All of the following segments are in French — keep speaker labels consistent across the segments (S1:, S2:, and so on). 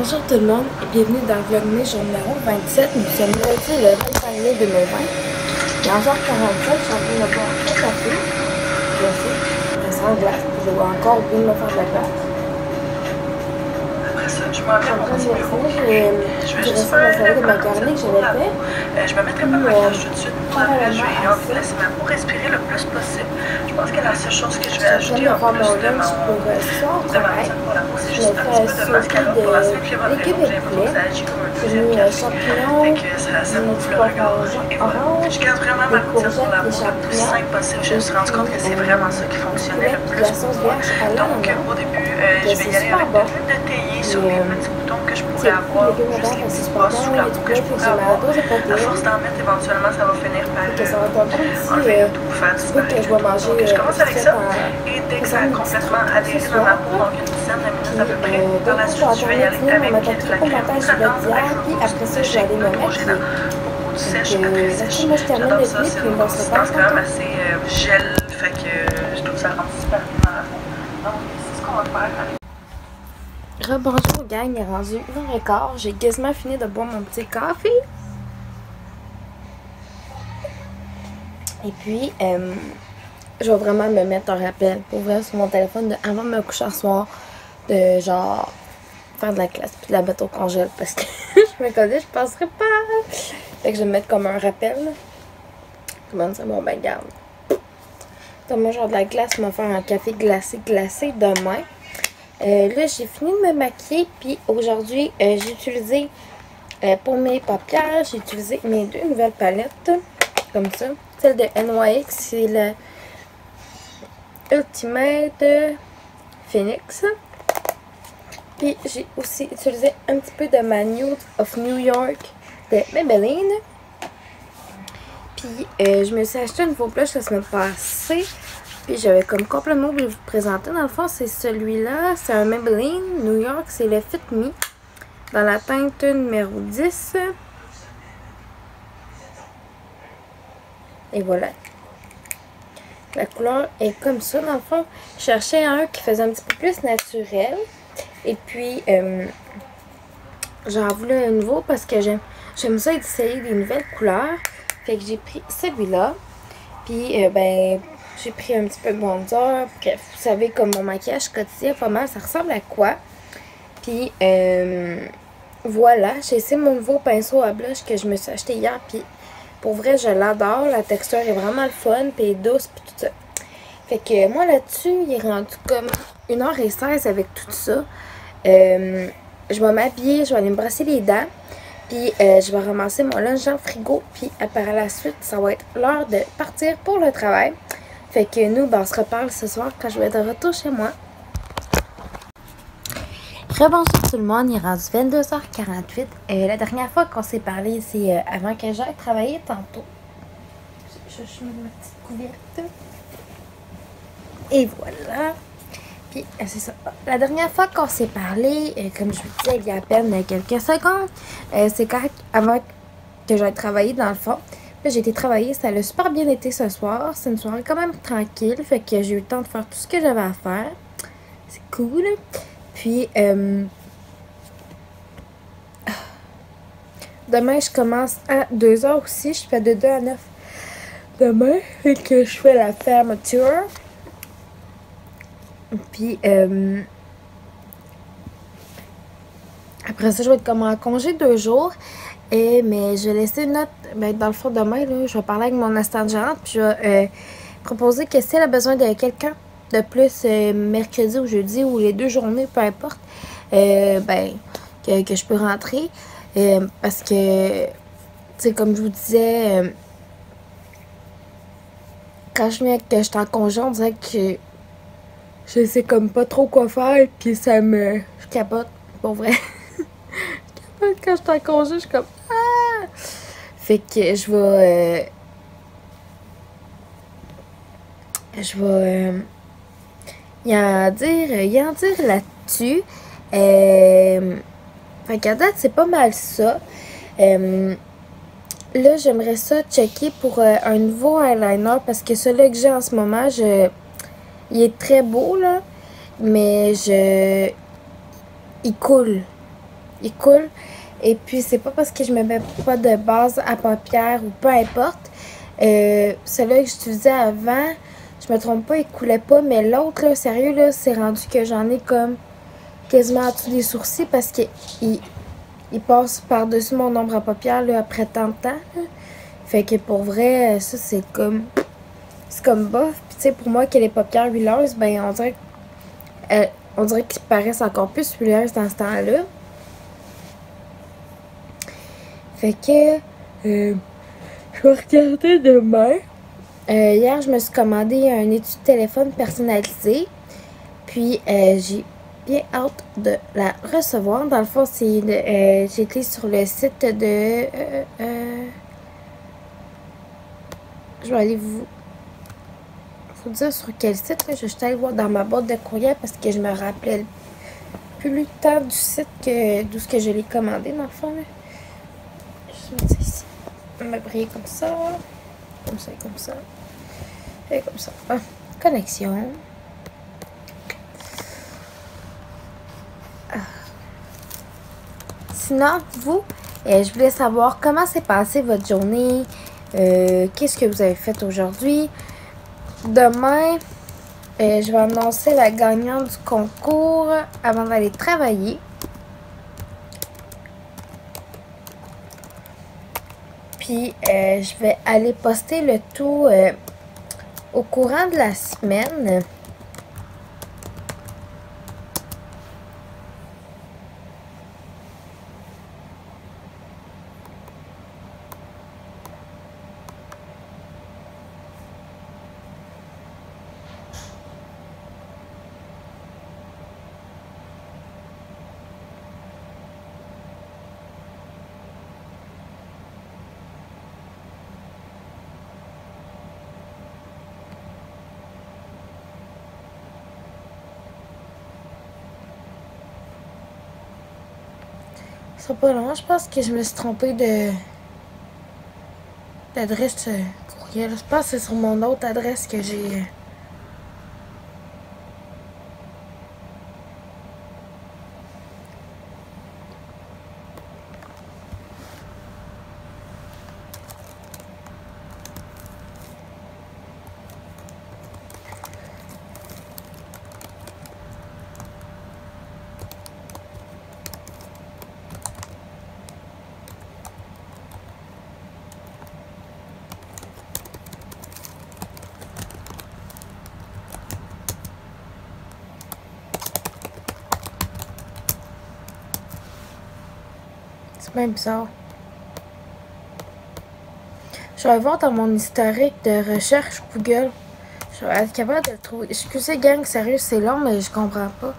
S1: Bonjour tout le monde et bienvenue dans le Vlogmas jour numéro 27. Nous sommes lundi le 25 mai 2020. Il est 11h47, je suis en train de boire un café. Je sais, en glace, je vais encore bien me faire de la glace.
S2: Après ça, je m'en vais à mon petit bureau. Je vais juste
S1: faire
S2: faire
S1: de macaroni que j'avais fait.
S2: Je me mettrai pas de maquillage tout de suite. Après, je vais envie de laisser ma peau respirer le plus possible. Je pense que la seule chose que je vais ajouter en plus de ma routine pour la peau, c'est juste un petit peu de mascara pour la simple et bonne raison. J'ai l'impression que ça agit comme un deuxième café. Fait que ça monte le regard. Et voilà. Je garde vraiment ma routine pour la peau le plus simple possible. Je me suis rendu compte que c'est vraiment ça qui fonctionnait le plus pour moi. Donc, au début, je vais y aller avec de l'huile de théier sur les petits boutons que je pourrais avoir, juste les petits spots sous la peau que je pourrais avoir. À force d'en mettre, éventuellement, ça va finir par enlever le tout fat disparaître. Donc, je commence avec ça. Et dès que ça a complètement adhéré dans ma peau, donc une dizaine de minutes à peu près, par la suite, je vais y aller avec de la crème hydratante avec un peu de shake Neutrogena pour peau du sèche très sèche. J'adore ça, c'est une consistance quand même assez gel, fait que je trouve ça rend super bien dans la peau. Donc, c'est ce qu'on va faire avec.
S1: Rebonjour gang, il est rendu 1h15. J'ai quasiment fini de boire mon petit café. Et puis, je vais vraiment me mettre un rappel pour vrai sur mon téléphone avant de me coucher ce soir. De genre faire de la classe puis de la mettre au congèle parce que je me connais, je passerai pas. Fait que je vais me mettre comme un rappel. Comment ça, bon ben garde. Comme genre de la glace, je vais faire un café glacé demain. Là, j'ai fini de me maquiller, puis aujourd'hui, j'ai utilisé pour mes paupières, j'ai utilisé mes deux nouvelles palettes, comme ça. Celle de NYX, c'est la Ultimate Phoenix. Puis j'ai aussi utilisé un petit peu de ma Nude of New York de Maybelline. Puis je me suis acheté un nouveau blush la semaine passée. Puis j'avais comme complètement oublié de vous présenter. Dans le fond, c'est celui-là. C'est un Maybelline New York. C'est le Fit Me. Dans la teinte numéro 10. Et voilà. La couleur est comme ça. Dans le fond, je cherchais un qui faisait un petit peu plus naturel. Et puis, j'en voulais un nouveau parce que j'aime ça essayer des nouvelles couleurs. Fait que j'ai pris celui-là. Puis, ben... j'ai pris un petit peu de bronzer. Bref, vous savez, comme mon maquillage quotidien, pas mal, ça ressemble à quoi. Puis, voilà, j'ai essayé mon nouveau pinceau à blush que je me suis acheté hier. Puis, pour vrai, je l'adore. La texture est vraiment le fun, puis douce, puis tout ça. Fait que moi, là-dessus, il est rendu comme 1h16 avec tout ça. Je vais m'habiller, je vais aller me brasser les dents. Puis, je vais ramasser mon linge dans le frigo. Puis, par la suite, ça va être l'heure de partir pour le travail. Fait que nous, ben, on se reparle ce soir quand je vais être de retour chez moi. Rebonjour tout le monde, il est rendu 22h48. La dernière fois qu'on s'est parlé, c'est avant que j'aille travailler tantôt. Je mets ma petite couverte. Et voilà. Puis, c'est ça. La dernière fois qu'on s'est parlé, comme je vous disais il y a à peine quelques secondes, c'est correct avant que j'aille travailler dans le fond. Là, j'ai été travailler, ça a super bien été ce soir. C'est une soirée quand même tranquille, fait que j'ai eu le temps de faire tout ce que j'avais à faire. C'est cool. Puis, demain, je commence à 2h aussi. Je fais de 2 à 9 demain, fait que je fais la fermeture. Puis, après ça, je vais être comme en congé 2 jours. Mais je vais laisser une note, ben, dans le fond demain, là, je vais parler avec mon assistante gérante, puis je vais proposer que si elle a besoin de quelqu'un de plus mercredi ou jeudi ou les 2 journées, peu importe, ben, que je peux rentrer. Parce que, tu sais, comme je vous disais, quand je viens que je suis en congé, on dirait que je sais comme pas trop quoi faire, puis ça me... je capote, pour vrai. Quand je suis en congé, je suis comme ah! Fait que je vais y en dire là-dessus. Fait qu'à date, c'est pas mal ça. Là, j'aimerais ça checker pour un nouveau eyeliner parce que celui que j'ai en ce moment, il est très beau là, mais il coule. il coule. Et puis, c'est pas parce que je me mets pas de base à paupières ou peu importe. Celui-là que j'utilisais avant, je me trompe pas, il coulait pas. Mais l'autre, là, sérieux, là, c'est rendu que j'en ai comme quasiment en dessous des sourcils parce qu'il il passe par-dessus mon ombre à paupières là, après tant de temps. Là. Fait que pour vrai, ça, c'est comme bof. Puis, tu sais, pour moi, que les paupières huileuses, ben, on dirait qu'ils paraissent encore plus huileuses dans ce temps-là. Fait que, je vais regarder demain. Hier, je me suis commandé un étui de téléphone personnalisé. Puis, j'ai bien hâte de la recevoir. Dans le fond, j'ai été sur le site de... je vais aller vous dire sur quel site. Là. Je suis allée voir dans ma boîte de courriel parce que je me rappelais plus le temps du site que d'où ce que je l'ai commandé, dans le fond. Là. Je vais mettre ça ici. Je vais me briller comme ça. Comme ça et comme ça. Et comme ça. Ah, connexion. Ah. Sinon, vous, je voulais savoir comment s'est passée votre journée. Qu'est-ce que vous avez fait aujourd'hui? Demain, je vais annoncer la gagnante du concours avant d'aller travailler. Puis, je vais aller poster le tout au courant de la semaine. Ce sera pas long. Je pense que je me suis trompée d'adresse courriel. Je pense que c'est sur mon autre adresse que j'ai... C'est même bizarre. Je vais voir dans mon historique de recherche Google. Je vais être capable de le trouver. Excusez, gang, sérieux, c'est long, mais je comprends pas.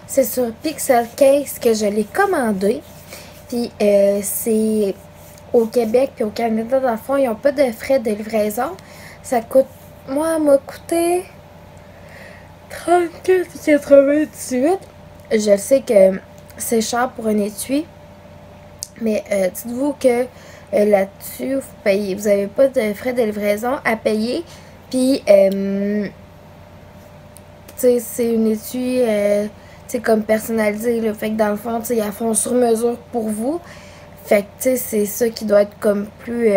S1: C'est sur Pixel Case que je l'ai commandé. Puis c'est au Québec puis au Canada, dans le fond, ils n'ont pas de frais de livraison. Ça coûte, moi, m'a coûté 34,98. Je sais que c'est cher pour un étui. Mais dites-vous que là-dessus, vous n'avez pas de frais de livraison à payer. Puis, tu sais, c'est une étui... c'est comme personnalisé, là. Fait que dans le fond, tu sais, ils font sur mesure pour vous. Fait que, tu sais, c'est ça qui doit être comme plus...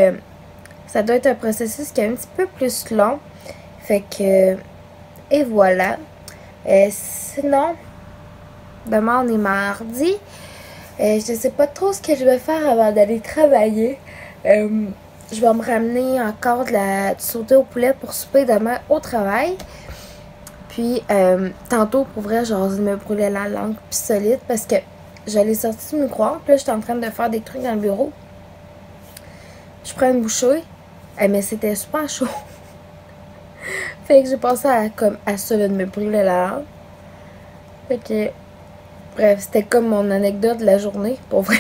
S1: ça doit être un processus qui est un petit peu plus long. Fait que... et voilà. Sinon, demain, on est mardi. Je sais pas trop ce que je vais faire avant d'aller travailler. Je vais me ramener encore du sauté au poulet pour souper demain au travail. Puis, tantôt, pour vrai, genre, je me brûlais la langue puis solide parce que j'allais sortir du micro-ondes. Puis là, j'étais en train de faire des trucs dans le bureau. Je prends une bouchée. Mais c'était super chaud. Fait que j'ai pensé à ça, là, de me brûler la langue. Fait que, bref, c'était comme mon anecdote de la journée, pour vrai.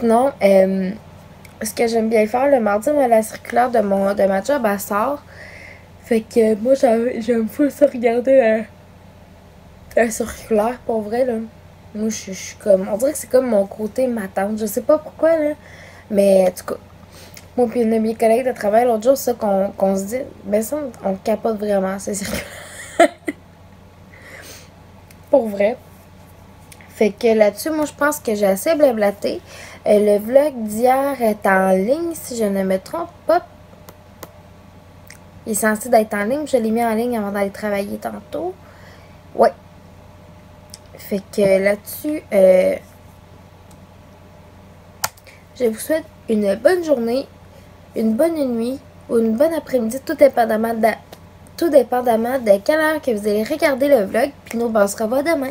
S1: sinon, ce que j'aime bien faire le mardi, moi, la circulaire de ma job, elle sort. Fait que moi, j'aime pas ça regarder un circulaire, pour vrai, là. Moi, je suis comme... On dirait que c'est comme mon côté ma tante. Je sais pas pourquoi, là. Mais, en tout cas, moi puis une de mes collègues de travail, l'autre jour, c'est ça qu'on se dit. Ben ça, on capote vraiment, ces circulaires. Pour vrai. Fait que là-dessus, moi, je pense que j'ai assez blablaté. Le vlog d'hier est en ligne, si je ne me trompe pas. Il est censé d'être en ligne. Je l'ai mis en ligne avant d'aller travailler tantôt. Ouais. Fait que là-dessus, je vous souhaite une bonne journée, une bonne nuit ou une bonne après-midi, tout dépendamment de quelle heure que vous allez regarder le vlog. Puis nous, on se revoit demain.